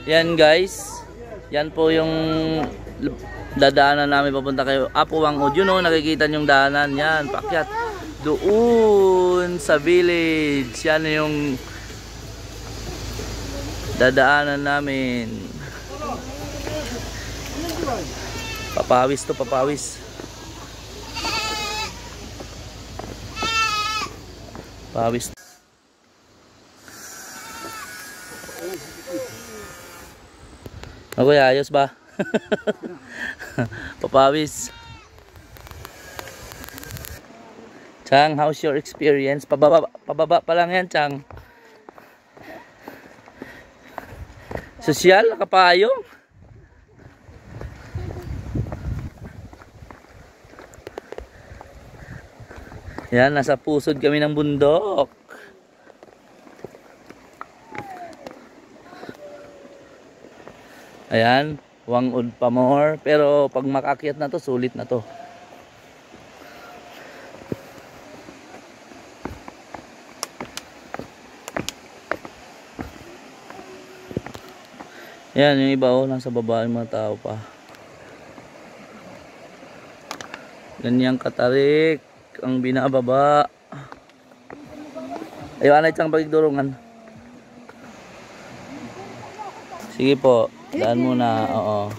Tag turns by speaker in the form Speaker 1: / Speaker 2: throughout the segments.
Speaker 1: Yan guys, yan po yung dadaanan namin papunta kayo Apuang Ud. Yun o, nakikita yung daanan. Yan, paakyat doon sa village. Yan yung dadaanan namin. Papawis to, papawis. Pawis. Okay, ayos ba? Papawis. Chang, how's your experience? Pababa pa lang yan, Chang. Sosyal, nakapayong. Yan, nasa pusod kami ng bundok. Ayan, Apuang Ud pa more. Pero pag makakyat na to, sulit na to. Ayan, yung iba oh, nasa baba yung mga tao pa. Ganyang katarik ang binababa. Ayaw na itang pagigdurungan. Sige po, daan muna. Oo.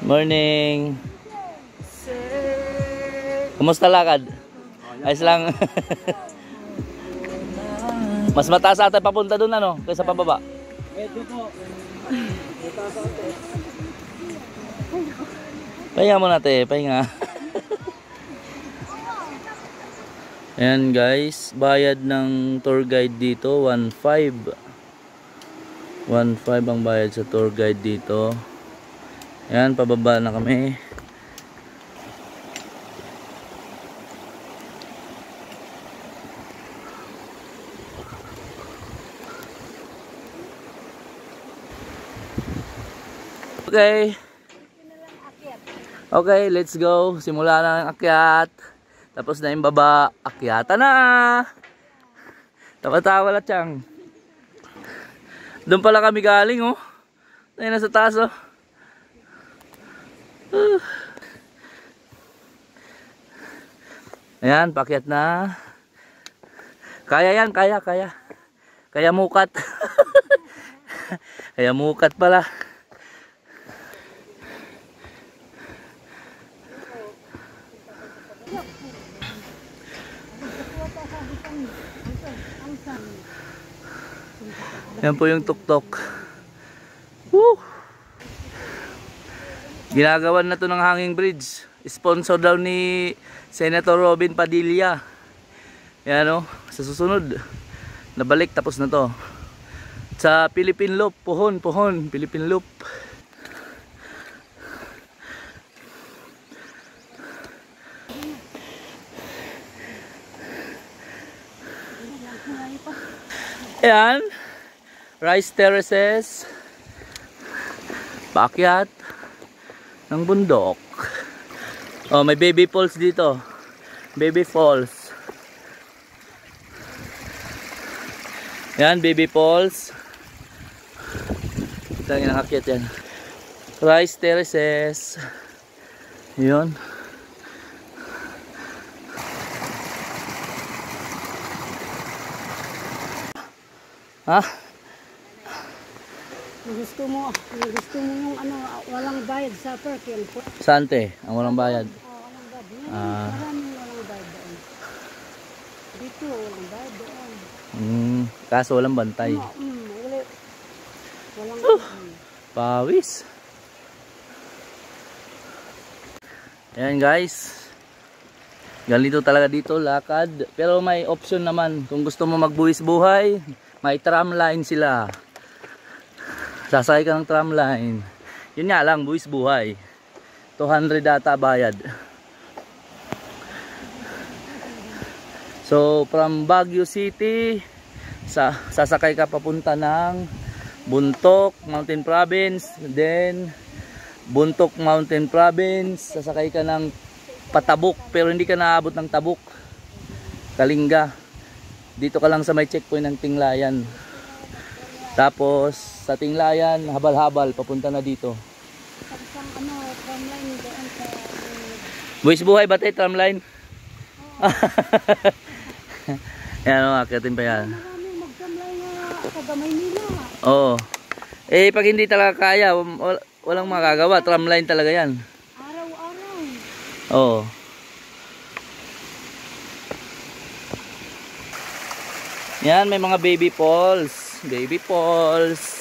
Speaker 1: Morning. Kumusta lakad? Ayos lang. Mas mataas ata papunta doon ano, kaysa pababa.
Speaker 2: Medyo po.
Speaker 1: Pahinga mo natin, pahinga. Ayan guys, bayad ng tour guide dito, 1.5. 1.5 ang bayad sa tour guide dito. Ayan, pababa na kami. Okay. Okay, let's go. Simula na ang akyat. Tapos na yung baba. Akyata na. Tawa-tawa lang, Chang. Doon pala kami galing, oh. Ayun na sa taas, oh. Ayan, pakyat na. Kaya yan, kaya. Kaya mukat. Kaya mukat pala. Yan po yung tuktok. Woo! Ginagawan na to ng hanging bridge. Sponsor daw ni Senator Robin Padilla. Yan o, sa susunod. Nabalik, tapos na to. Sa Philippine Loop, Puhon, Philippine Loop. Ayan. Rice terraces. Paakyat ng bundok. Oh, may baby falls dito. Baby falls. Yan, baby falls. Tangin ang akyat yan. Rice terraces. Yun. Ha?
Speaker 3: Gusto mo yung ano, walang bayad sa parking.
Speaker 1: Saan te? Ang walang bayad?
Speaker 3: Walang bayad. Maraming walang bayad doon. Dito, walang bayad doon.
Speaker 1: Kaso walang bantay.
Speaker 3: Walang
Speaker 1: pawis. Ayan guys. Ganito talaga dito, lakad. Pero may option naman. Kung gusto mo magbuwis buhay, may tram line sila. Sasakay ka ng tram line. Yun nga lang, buwis buhay. 200 data bayad. So from Baguio City, sasakay ka papunta ng Buntok Mountain Province. Then Buntok Mountain Province, sasakay ka ng Patabuk. Pero hindi ka naabot ng Tabuk, Kalinga. dito ka lang sa may checkpoint ng Tinglayan. Tapos sa Tinglayan, habal-habal papunta na dito.
Speaker 3: Isang ano, tramline doon sa...
Speaker 1: Buwis buhay ba tayo tramline? Yan o, akitin pa yan.
Speaker 3: Marami mag-tramline sa Maynila.
Speaker 1: Oo. Eh pag hindi talaga kaya, walang makagawa. Tramline talaga yan.
Speaker 3: Araw-araw.
Speaker 1: Oo. Yan, may mga baby falls. Baby falls.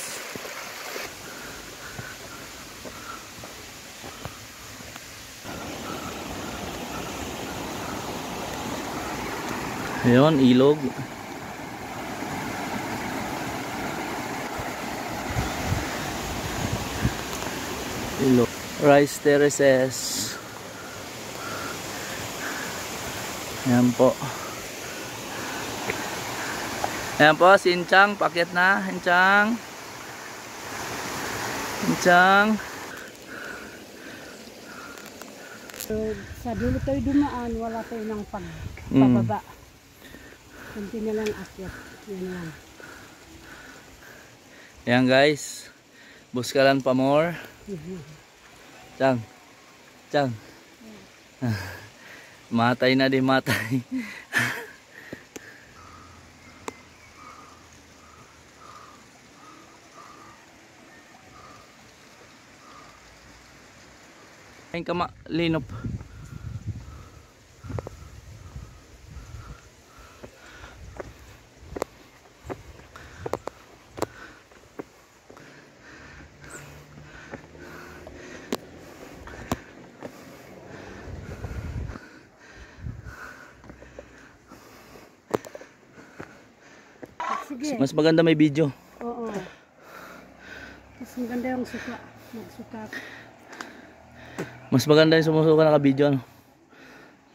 Speaker 1: Ayun, ilog. Ilog. Rice terraces. Yan po. Ayan po, si Inchang, pakyat na, Inchang. Inchang.
Speaker 3: Sa dulo tayo dumaan, wala tayo ng pagpababa. Kunti na lang akyat. Yan lang.
Speaker 1: Ayan guys, buskalan pa more. Chang, Chang. Matay na di matay. Ayun ka linop.
Speaker 3: Sige.
Speaker 1: Mas maganda may video.
Speaker 3: Oo. Mas maganda yung suka. Magsuka.
Speaker 1: Mas maganda yung sumusuka naka-video, ano?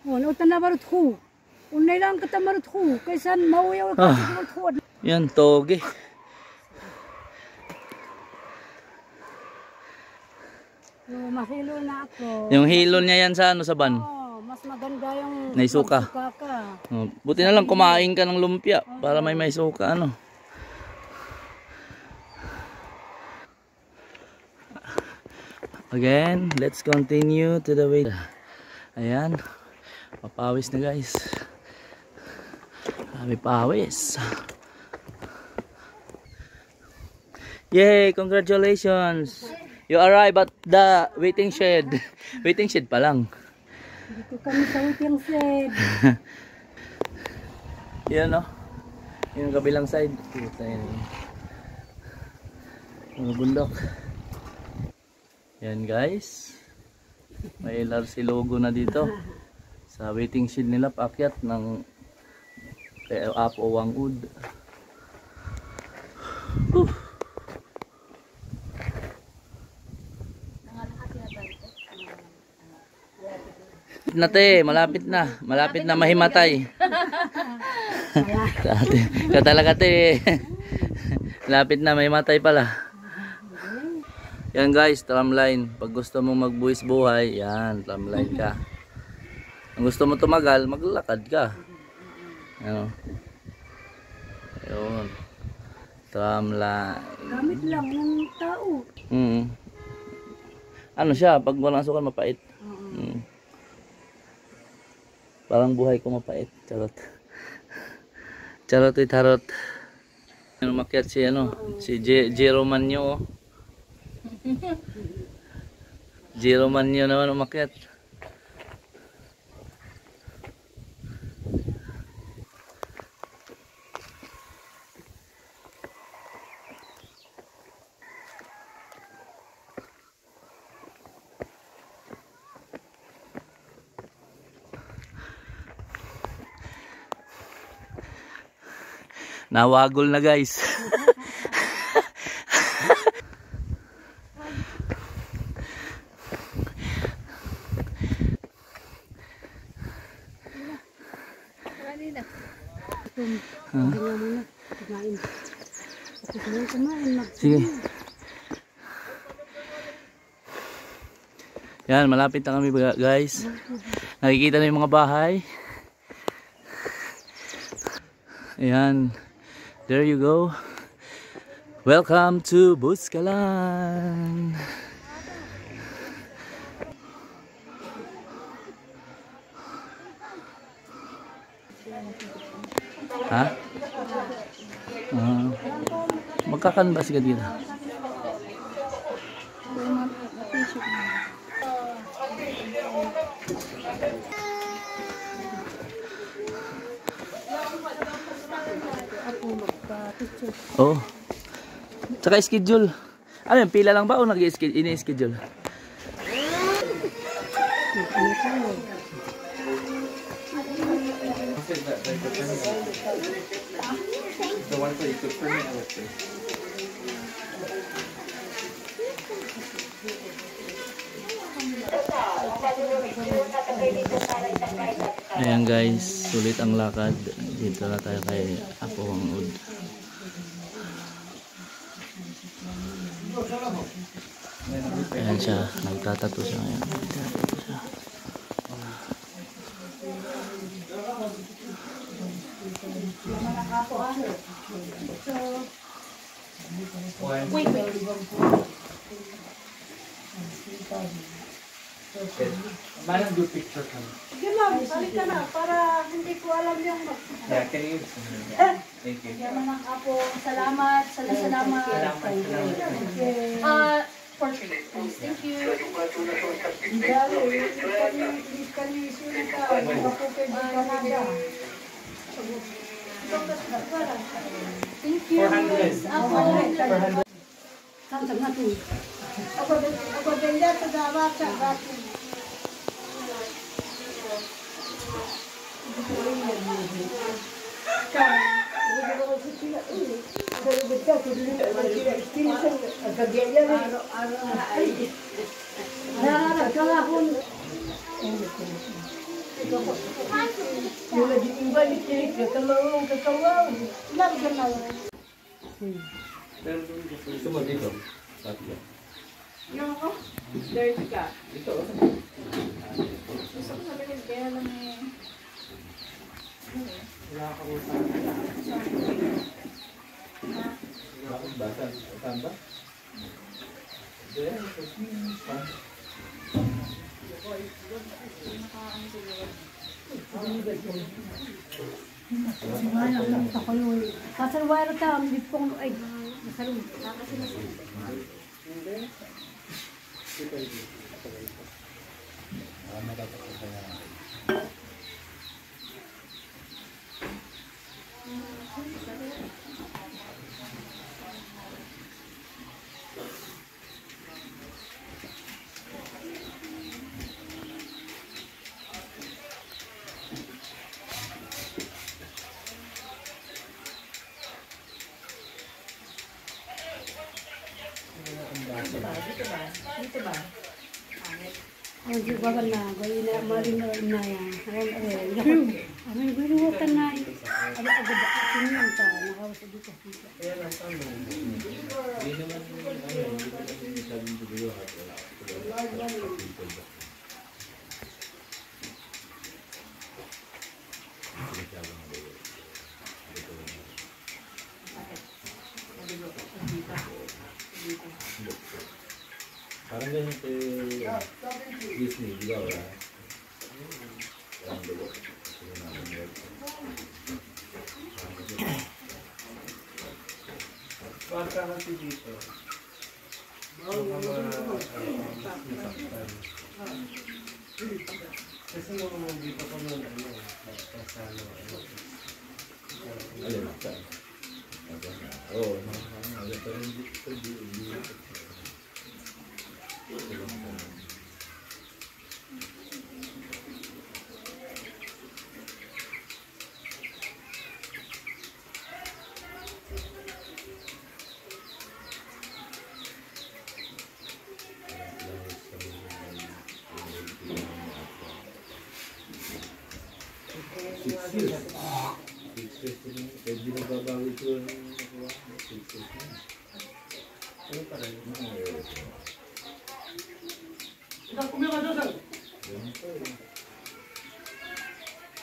Speaker 3: Ano na marut ko. Unay lang kita marut ko. Kaysa mauyaw ka sa marut ko.
Speaker 1: Yan, toge.
Speaker 3: Mahilo na ako.
Speaker 1: Yung hilo niya yan sa ano, sa ban.
Speaker 3: Oo, mas maganda yung
Speaker 1: Naisuka.
Speaker 3: magsuka ka.
Speaker 1: Oh, buti na lang kumain ka ng lumpia para may suka, ano. Again, let's continue to the way. Ayan, papawis na guys. May pawis. Yay, congratulations. You arrived at the waiting shed. Waiting shed pa lang.
Speaker 3: Dito kami sa waiting shed.
Speaker 1: Yan o. Yung kabilang side. Kita yun. Mga bundok. Yan guys. May LRC logo na dito. Sa waiting shed nila paakyat ng Apo Wangud. Malapit na. Malapit na mahimatay. Katalaga te. Malapit na mahimatay pala. Yan guys, tramline. Pag gusto mong magbuwis buhay, yan, tramline ka. Kung gusto mo tumagal, maglakad ka. Ano? Ayun. Tramline.
Speaker 3: Gamit lang ng tao.
Speaker 1: Ano siya, pag walang asukal, mapait. Parang buhay ko mapait. Charot. Charot it harot. Umakyat si ano, si Jero Manyo. Jero Manyo naman umakyat. Nawagol na guys. Sige. Yan, malapit na kami guys. Nakikita na yung mga bahay. Ayan. There you go. Welcome to Buskalan. Ha? Magkakanbas ka dito. Oh. Tsaka schedule. Ano yun, pila lang ba o ini-schedule?
Speaker 2: The ones that you took for me, I would say.
Speaker 1: Ayan guys, sulit ang lakad. Dito na tayo kay Apo Wangud. Ayan siya, nagtatato siya ngayon. Nagtatato siya.
Speaker 2: Wait. Manang good picture ka.
Speaker 3: Sige ma'am, balik ka na para hindi ko alam yung
Speaker 2: Yeah, can you? Thank you.
Speaker 3: Manang Apo, salamat. Salamat. Portrait, please. Thank you. Thank you.
Speaker 2: 400.
Speaker 3: Apo.
Speaker 2: 400.
Speaker 3: Ako din yan, salamat sa akin.
Speaker 2: Gusto mo dito?
Speaker 4: Yung ako, dirty ka. Ito. Gusto ko sabihin, kaya lang eh.
Speaker 2: Wala ka ko sa bata. Tamba?
Speaker 3: Kasalwara ka, ang lipong ay, nasalong.
Speaker 4: Dito ba?
Speaker 3: Ang sigawan na, gawin na, marino na yan. Amin, gulutan na. Agad-agad, sinyan pa, nakawas dito.
Speaker 2: Parang ganyan kay Disney, di ba? Parang kasi dito. Kasi nung dito ko nun, kasano, ayun, oo, pero hindi ko Pwede na babawi ko ng nakuha. Ano pa rin?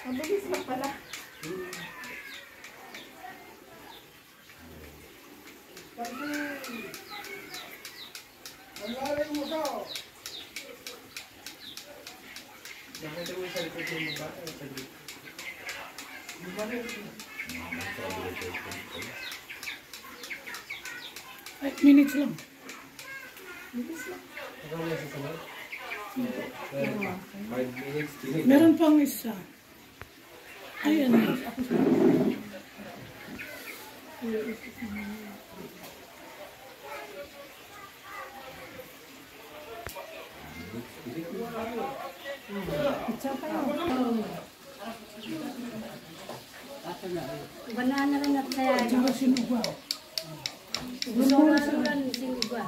Speaker 4: Mabilis na pala.
Speaker 2: Nakita mo sa likod mo ba? Sa likod.
Speaker 3: 5 minutes lang.
Speaker 2: Ikaw na sa sunod? 5 minutes.
Speaker 3: Meron pang isa. Ayan. Banana rin at kaya. Tsaka sinugwa. Gusto ko nga rin sinugwa.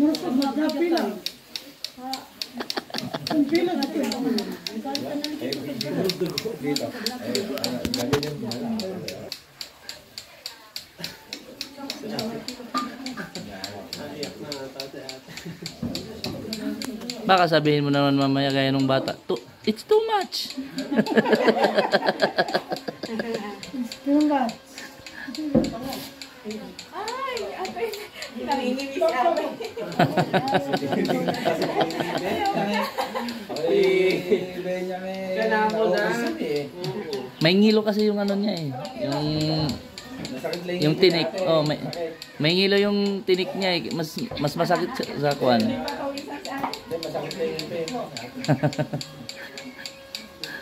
Speaker 3: Murasad magkapila. Ang pila natin.
Speaker 1: Baka sabihin mo naman mamaya gaya nung bata, it's too much.
Speaker 3: Yung ba?
Speaker 4: Ay, ate. Nanginginis ate.
Speaker 2: Kailangan mo na.
Speaker 1: May ngilo kasi yung ano niya eh. Yung tinik. Oh, may ngilo yung tinik niya eh. Mas masakit sa kuwan.
Speaker 2: Masakit na yung ipin.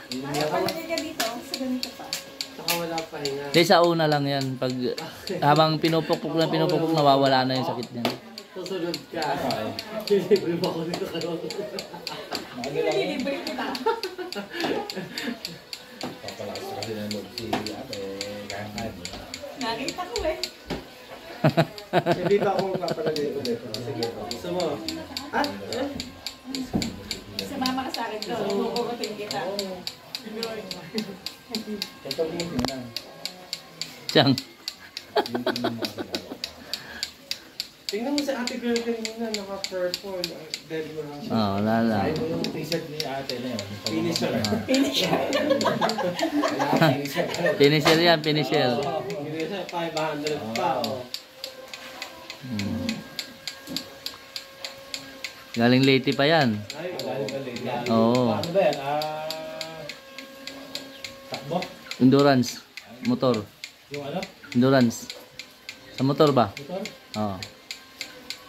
Speaker 4: Kapag ka dito, sa ganito pa.
Speaker 2: Saka wala pa hinga.
Speaker 1: Kasi sa una lang yan. Pag habang pinupukpuk nawawala na yung sakit niya.
Speaker 2: Susunod ka. Libre mo ako dito kayo.
Speaker 4: Nililibre kita.
Speaker 5: Papalakas kasi ng loob si ate, kaya
Speaker 4: Nakita ko eh.
Speaker 2: Hindi ba ako magpapalagay ulit? Sige. Gusto mo? Ah?
Speaker 4: Sumama ka sa akin doon. Kukutin kita.
Speaker 5: ito din yun lang.
Speaker 1: Siyang.
Speaker 2: Tingnan mo si ate girl kanina, naka-purple. Dead mo lang siya.
Speaker 1: Oh, wala lang.
Speaker 5: Ayaw mo yung t-shirt ni ate na yun.
Speaker 2: Finisher.
Speaker 1: Finisher yan, finisher.
Speaker 2: Hindi siya 500 pa. Oh.
Speaker 1: Galing Leyte pa yan.
Speaker 2: Ay,
Speaker 1: Oo.
Speaker 5: Ano ba yan? Takbo?
Speaker 1: Endurance. Motor.
Speaker 5: Yung ano?
Speaker 1: Endurance. Sa motor ba?
Speaker 5: Motor?
Speaker 1: Oo.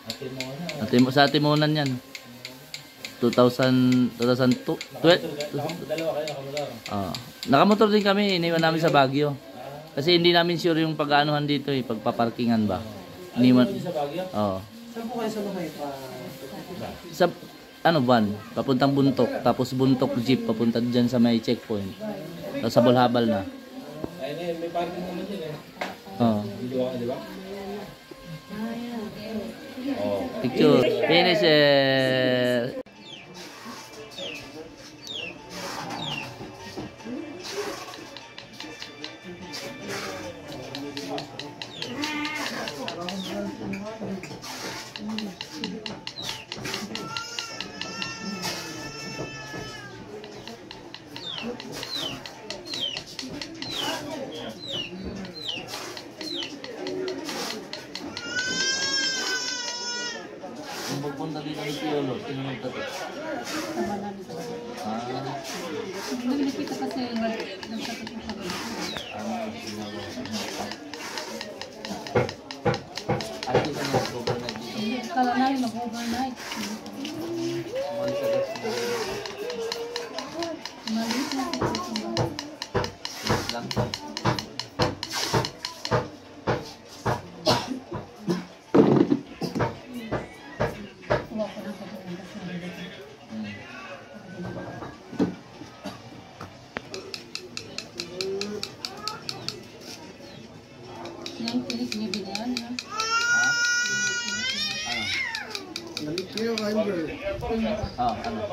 Speaker 5: Ate mo na.
Speaker 1: Sa Timonan yan. 2002.
Speaker 5: Dalawa kayo nakamotor.
Speaker 1: Nakamotor din kami. Iniwan namin sa Baguio. Kasi hindi namin sure yung pag-aanuhan dito eh. Pagpaparkingan ba. Iniwan.
Speaker 5: Sa Baguio?
Speaker 1: Oo.
Speaker 2: saan po kayo sa bahay pa?
Speaker 1: Sa ano van, papuntang Buntok, tapos Buntok jeep papunta diyan sa may checkpoint. Tapos sa Bulhabal na.
Speaker 5: Ayun, may parking naman din eh.
Speaker 1: Oo.
Speaker 5: Video ka, di ba?
Speaker 1: Picture. Finisher. Kung pupunta dito ni Piolo, sino magtato?
Speaker 3: Nung nakita kasi nagsatot ko kami.
Speaker 1: Ay, di ka mag-overnight dito.
Speaker 3: Kala namin mag-overnight.
Speaker 1: Umalis agad sila.
Speaker 3: Malis na.
Speaker 1: Yes lang.
Speaker 3: Yung tinik niya binayaan niya.
Speaker 1: Ano?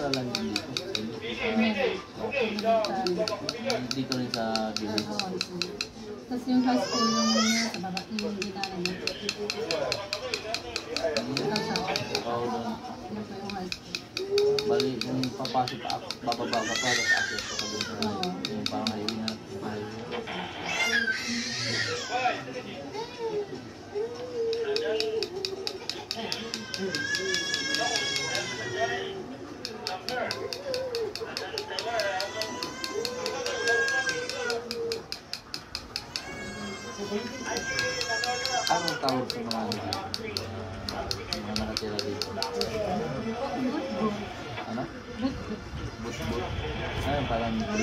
Speaker 1: pinag-aralan din dito. Dito rin sa village.
Speaker 3: Tapos yung high school yung niya sa baba, yung ginala niya.
Speaker 1: Oo, doon.
Speaker 3: Yun po yung high school.
Speaker 1: Bali, yung papasok pa, bababa ka pa, tapos akit ka doon sa yung parang highway na. Anong tawag sa mga nakatira dito? Ano? But-but. Ayun, parang dito.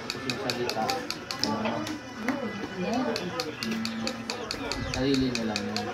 Speaker 1: Tapos yung salita, sarili nyo lang yun.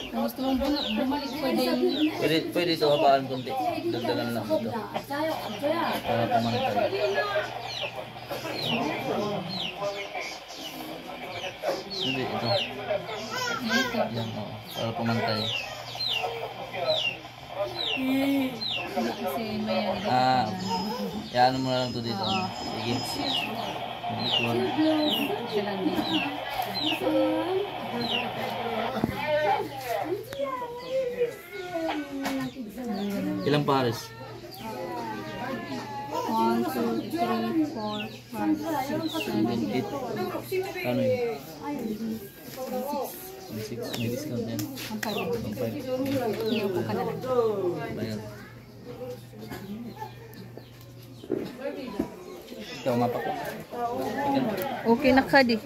Speaker 3: Kung gusto mong bumalik,
Speaker 1: Pwede ito habaan konti. Dagdagan lang ito. Para pumantay. Hindi, ito. Yan, oo. Para pumantay.
Speaker 3: kasi may
Speaker 1: Yan mo na lang ito dito. Sige. Ito lang.
Speaker 3: siya lang dito.
Speaker 1: Ilang pares?
Speaker 3: 1, 2, 3, 4, 5, 6, 7,
Speaker 1: 8. Ano yun? 6. May discount yan.
Speaker 3: 1, 5. Hiyaw ko ka na lang.
Speaker 1: Bayan. Ikaw mapak ko.
Speaker 3: Okay na ka di.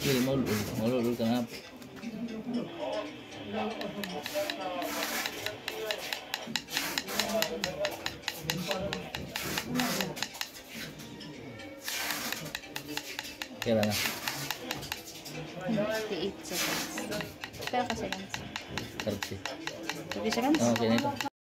Speaker 1: Hindi, maulul ka nga. Kaya na.
Speaker 4: 58 seconds. Pero kasi lang.
Speaker 1: 30.
Speaker 4: 30 seconds?
Speaker 1: Okay na ito.